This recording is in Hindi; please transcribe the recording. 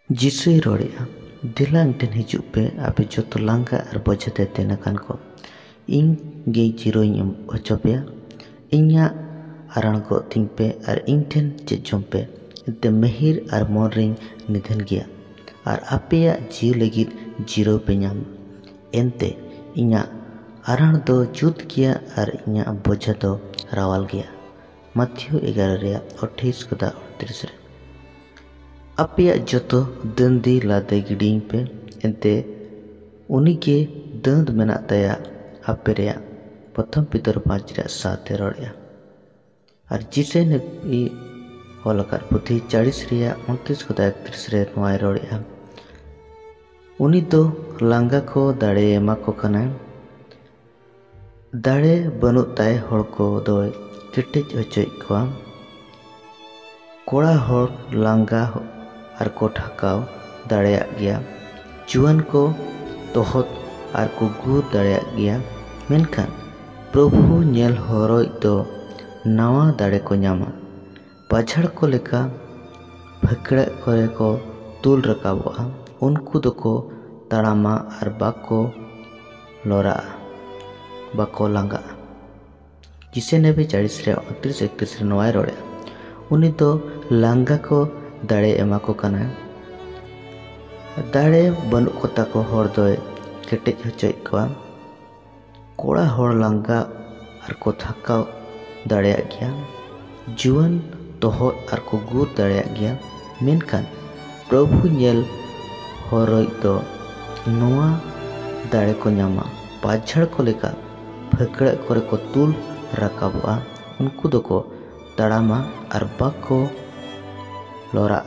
जिसुई रोड़ेगा दिला इंटेन हिजुग पे आपे जो लांगा और बोझते तेनाकान को इन गे जिरोइं अचोपेया इन्या आराण गो थिंग पे और इंटेन चेजों पे इते महिर और मोरिंग निधन गया और आपेया जीव लगित जिरो पे नाम एंते इन्या आराण दो जुत किया और इन्या बोझा दो रावाल गया। मथियो 11:28 कदा 38 रे आपेया जोतो दंदी लादे गिडिंग पे एंते उनी के दंद मेना तया आपे रे प्रथम पितर 5:7 रोड़िया और जिसे ने होलकार पुथी 40 रिया 29 कदा 31 रे नोय रोड़िया उनी तो लांगा को दाड़े एमा को कना दाड़े बनु ताय होड़ को दोय केटेज अचय को कोड़ा होड़ लांगा और को ठकाव दाड़ेया गया जुआन को तोहत और को गुर दाड़ेया गया मेनखान प्रभु नेल हरोय दो नवा दाड़े को नामा पाछड़ को लेका भकड़े करे को तुल रकाबोआ उनको दो ताड़ामा और बाको लोरा बाको लांगा जिसे ने भी 40 रे 29-31 रे नोय रोड़े उनी तो लांगा को दाड़े एमा को कना दाड़े बनु कोता को होड़ दोय केटेज हचय को कोड़ा होड़ लांगा और को थकाव दाड़ेया गया जुआन तोहत और को गुर दाड़ेया गया मेनखान प्रभु नेल हरोय दो नोआ दाड़े को नामा पाछड़ को लेका भकड़े करे को तुल रकाबोआ उनको दो को ताड़ामा और बाको लोरा।